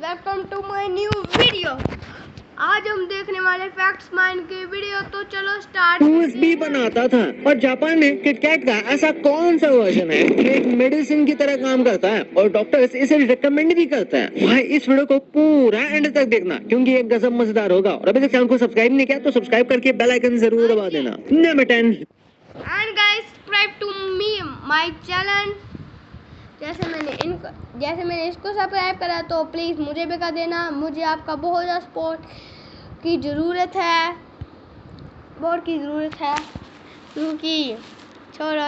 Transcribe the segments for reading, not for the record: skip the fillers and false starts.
Welcome to my new video. आज हम देखने वाले फैक्ट्स माइंड के वीडियो, तो चलो स्टार्ट। जूस भी बनाता था और जापान में किटकैट का ऐसा कौन सा वर्जन है जो एक मेडिसिन की तरह काम करता है और डॉक्टर्स इसे रिकमेंड भी करते हैं। भाई इस वीडियो को पूरा एंड तक देखना क्योंकि ये गजब मजेदार होगा। और अभी तक चैनल को सब्सक्राइब नहीं किया तो सब्सक्राइब करके बेल आइकन जरूर दबा देना। Number 10 and guys, subscribe to me my channel. जैसे मैंने इसको सब्सक्राइब करा तो प्लीज़ मुझे भी कर देना। मुझे आपका बहुत ज़्यादा सपोर्ट की ज़रूरत है, क्योंकि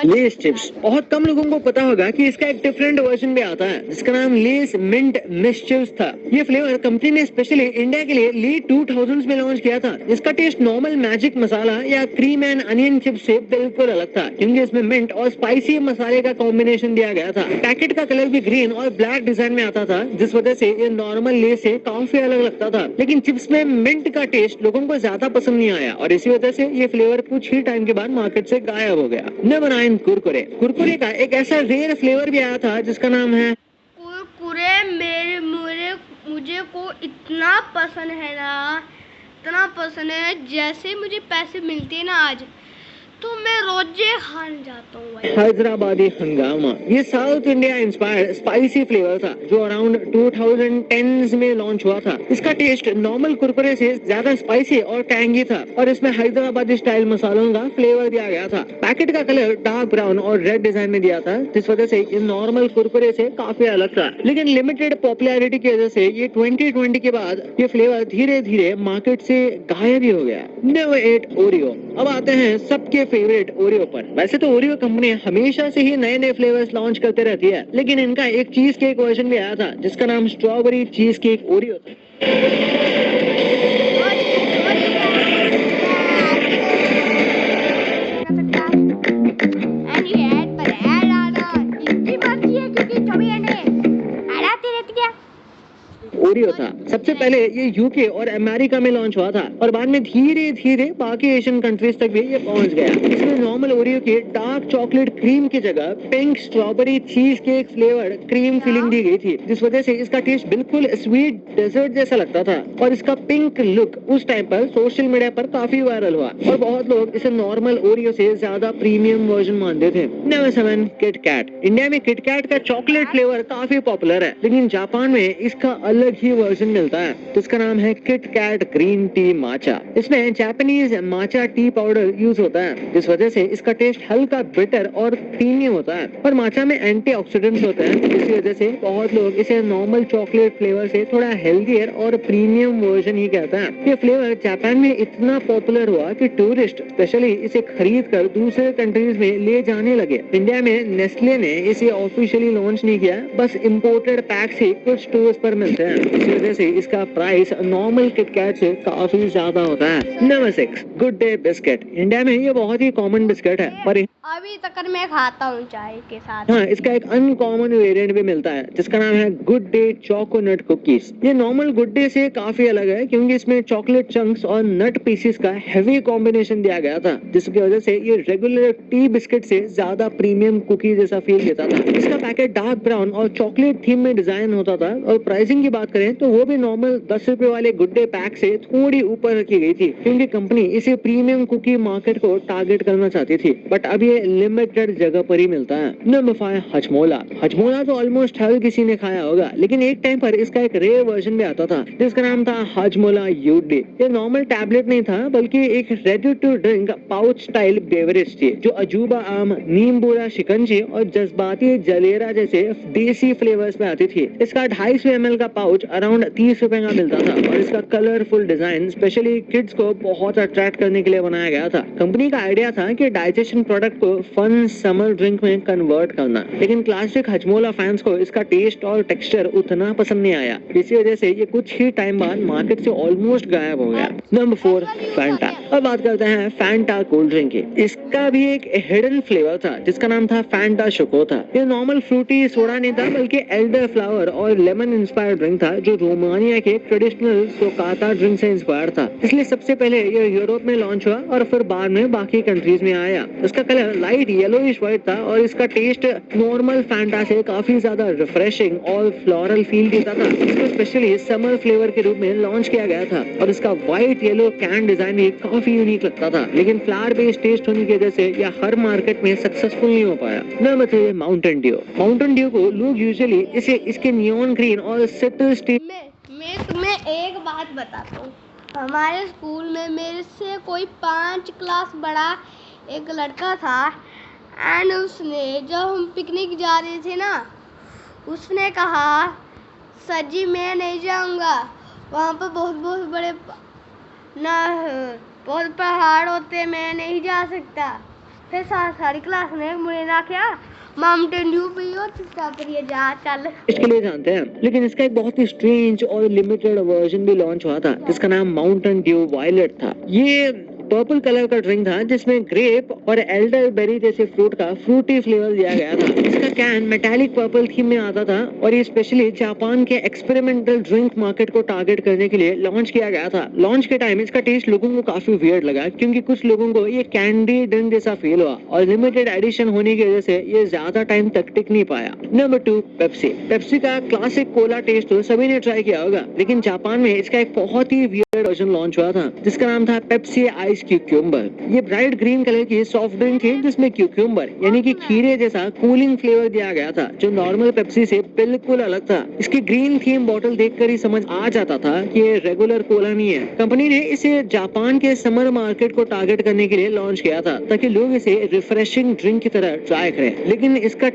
लेस चिप्स बहुत कम लोगों को पता होगा कि इसका एक डिफरेंट वर्जन भी आता है जिसका नाम लेस मिंट मिस्चिव्स था। ये फ्लेवर कंपनी ने स्पेशली इंडिया के लिए लेट 2000s में लॉन्च किया था। इसका टेस्ट नॉर्मल मैजिक मसाला या क्रीम एंड अनियन चिप्स से बिल्कुल अलग था क्योंकि इसमें मिंट और स्पाइसी मसाले का कॉम्बिनेशन दिया गया था। पैकेट का कलर भी ग्रीन और ब्लैक डिजाइन में आता था जिस वजह से ये नॉर्मल लेस से काफी अलग लगता था। लेकिन चिप्स में मिंट का टेस्ट लोगों को ज्यादा पसंद नहीं आया और इसी वजह से ये फ्लेवर कुछ ही टाइम के बाद मार्केट से गायब हो गया। नंबर 9 कुरकुरे। कुरकुरे का एक ऐसा रेयर फ्लेवर भी आया था जिसका नाम है कुरकुरे। मुझे को इतना पसंद है ना, इतना पसंद है। जैसे मुझे पैसे मिलते हैं ना आज, तो मैं रोजे खाने जाता हूँ भाई। हैदराबादी हंगामा। ये south India inspired spicy flavour था जो अराउंड 2010s में लॉन्च हुआ था। इसका टेस्ट नॉर्मल कुरकुरे से ज्यादा स्पाइसी और टैंगी था और इसमें हैदराबादी स्टाइल मसालों का फ्लेवर दिया गया था। पैकेट का कलर डार्क ब्राउन और रेड डिजाइन में दिया था जिस वजह से ये नॉर्मल कुरकुरे से काफी अलग था। लेकिन लिमिटेड पॉपुलैरिटी की वजह से ये 2020 के बाद ये फ्लेवर धीरे धीरे मार्केट से गायब ही हो गया। Number 8 Oreo. अब आते हैं सबके फेवरेट ओरियो पर। वैसे तो ओरियो कंपनी हमेशा से ही नए नए फ्लेवर्स लॉन्च करते रहती है, लेकिन इनका एक चीज केक वर्जन भी आया था जिसका नाम स्ट्रॉबेरी चीज केक ओरियो था। ओरियो था। सबसे पहले ये यूके और अमेरिका में लॉन्च हुआ था और बाद में धीरे धीरे बाकी एशियन कंट्रीज तक भी ये पहुंच गया। इसमें नॉर्मल ओरियो के डार्क चॉकलेट क्रीम की जगह pink strawberry cheese cake flavoured cream filling दी गई थी जिस वजह से इसका टेस्ट बिल्कुल स्वीट डेजर्ट जैसा लगता था। और इसका पिंक लुक उस टाइम पर सोशल मीडिया पर काफी वायरल हुआ और बहुत लोग इसे नॉर्मल ओरियो से ज्यादा प्रीमियम वर्जन मानते थे। Number 7 KitKat. इंडिया में किटकैट का चॉकलेट फ्लेवर काफी पॉपुलर है, लेकिन जापान में इसका अलग ही वर्जन मिलता है जिसका नाम है किटकैट ग्रीन टी माचा। इसमें Japanese matcha tea powder use होता है जिस वजह से इसका टेस्ट हल्का बिटर और प्रीमियम होता है। और माचा में एंटीऑक्सीडेंट्स होते हैं, इसी वजह से बहुत लोग इसे नॉर्मल चॉकलेट फ्लेवर से थोड़ा हेल्दियर और प्रीमियम वर्जन ही कहते हैं। ये फ्लेवर जापान में इतना पॉपुलर हुआ कि टूरिस्ट स्पेशली इसे खरीद कर दूसरे कंट्रीज में ले जाने लगे। इंडिया में नेस्ले ने इसे ऑफिशियली लॉन्च नहीं किया, बस इम्पोर्टेड पैक से कुछ स्टोर्स पर मिलते हैं। इसी वजह से इसका प्राइस नॉर्मल किटकैट से काफी ज्यादा होता है। Number 6 good day biscuit. India में ये बहुत ही कॉमन बिस्किट है और अभी तक मैं खाता हूँ चाय के साथ। हाँ, इसका एक अनकॉमन वेरिएंट भी मिलता है जिसका नाम है गुड डे चोकोनट कुकीज। ये नॉर्मल गुड डे से काफी अलग है क्योंकि इसमें चॉकलेट चंक्स और नट पीसेस का हेवी कॉम्बिनेशन दिया गया था जिसकी वजह से ये रेगुलर टी बिस्किट से ज्यादा प्रीमियम कुकी जैसा फील देता था। इसका पैकेट डार्क ब्राउन और चॉकलेट थीम में डिजाइन होता था और प्राइसिंग की बात करें तो वो भी नॉर्मल 10 रुपए वाले गुड डे पैक से थोड़ी ऊपर रखी गई थी क्योंकि कंपनी इसे प्रीमियम कुकी मार्केट को टारगेट करना चाहती थी। बट अब ये लिमिटेड जगह पर ही मिलता है। नंबर 5 हजमोला। हजमोला तो ऑलमोस्ट हर किसी ने खाया होगा, लेकिन एक टाइम पर इसका एक रेयर वर्जन भी आता था जिसका नाम था हजमोला यूडी। ये नॉर्मल टैबलेट नहीं था बल्कि एक ready to drink pouch style beverage थी जो अजूबा आम, नीम बूरा शिकंजी और जज्बाती जलेरा जैसे देसी फ्लेवर्स में आती थी। इसका 250 ml का पाउच अराउंड 30 रुपए का मिलता था और इसका कलरफुल डिजाइन स्पेशली किड्स को बहुत अट्रैक्ट करने के लिए बनाया गया था। कंपनी का आइडिया था कि डाइजेशन प्रोडक्ट को फन समर ड्रिंक में कन्वर्ट करना, लेकिन क्लासिक हजमोला फैंस को इसका टेस्ट और टेक्सचर उतना पसंद नहीं आया। इसी वजह से ये कुछ ही टाइम बाद मार्केट से ऑलमोस्ट गायब हो गया। Number 4 Fanta. अब बात करते हैं फैंटा कोल्ड ड्रिंक की। इसका भी एक हिडन फ्लेवर था जिसका नाम था फैंटा शोको था। ये नॉर्मल फ्रूटी सोडा नहीं था बल्कि एल्डर फ्लावर और लेमन इंस्पायर्ड ड्रिंक था था जो रोमानिया के ट्रेडिशनल सोकाता ड्रिंक से इंस्पायर था, इसलिए सबसे पहले ये यूरोप में लॉन्च हुआ और फिर बाद में बाकी कंट्रीज में आया। इसका कलर लाइट येलोइश व्हाइट था और इसका टेस्ट नॉर्मल फैंटा से काफी ज्यादा रिफ्रेशिंग और फ्लोरल फील देता था। इसको स्पेशली समर फ्लेवर के रूप में लॉन्च किया गया था और इसका व्हाइट येलो कैन डिजाइन भी काफी यूनिक लगता था, लेकिन फ्लावर बेस्ड टेस्ट होने की वजह से यह हर मार्केट में सक्सेसफुल नहीं हो पाया। Number 3, Mountain Dew. Mountain Dew को लोग यूजुअली इसे इसके नियॉन ग्रीन और सिट्रस मैं तुम्हें एक बात बताता हूँ। हमारे स्कूल में मेरे से कोई 5 क्लास बड़ा एक लड़का था एंड उसने जब हम पिकनिक जा रहे थे ना, उसने कहा सर जी मैं नहीं जाऊँगा, वहाँ पर बहुत बड़े बहुत पहाड़ होते, मैं नहीं जा सकता। फिर सारी क्लास ने मुझे ना क्या माउंटेन ड्यू पियो चुपचाप करिए जा चल। इसके लिए जानते हैं, लेकिन इसका एक बहुत ही स्ट्रेंज और लिमिटेड वर्जन भी लॉन्च हुआ था जिसका नाम माउंटेन ड्यू वायलेट था। ये पर्पल कलर का ड्रिंक था जिसमें ग्रेप और एल्डरबेरी जैसे फ्रूट का फ्रूटी फ्लेवर दिया गया था। इसका कैन मेटालिक पर्पल थीम में आता था और ये स्पेशली जापान के एक्सपेरिमेंटल ड्रिंक मार्केट को टारगेट करने के लिए लॉन्च किया गया था। लॉन्च के टाइम इसका टेस्ट लोगों को काफी वियर्ड लगा क्योंकि कुछ लोगों को ये कैंडी ड्रिंक जैसा फील हुआ और लिमिटेड एडिशन होने की वजह से ये ज्यादा टाइम तक टिक नहीं पाया। Number 2, Pepsi. पेप्सी का क्लासिक कोला टेस्ट तो सभी ने ट्राई किया होगा, लेकिन जापान में इसका एक बहुत ही वियर्ड वर्जन लॉन्च हुआ था जिसका नाम था पेप्सी आइस क्यूक्यूम्बर। ये ब्राइट ग्रीन कलर की सॉफ्ट ड्रिंक थी जिसमें क्यूक्यूम्बर यानी कि खीरे जैसा कूलिंग फ्लेवर दिया गया था जो नॉर्मल पेप्सी से बिल्कुल अलग था। इसकी ग्रीन थीम बॉटल देखकर ही समझ आ जाता था कि ये रेगुलर कोला नहीं है। कंपनी ने इसे जापान के समर मार्केट को टारगेट करने के लिए लॉन्च किया था ताकि लोग इसे रिफ्रेशिंग ड्रिंक की तरह ट्राई करें, लेकिन इसका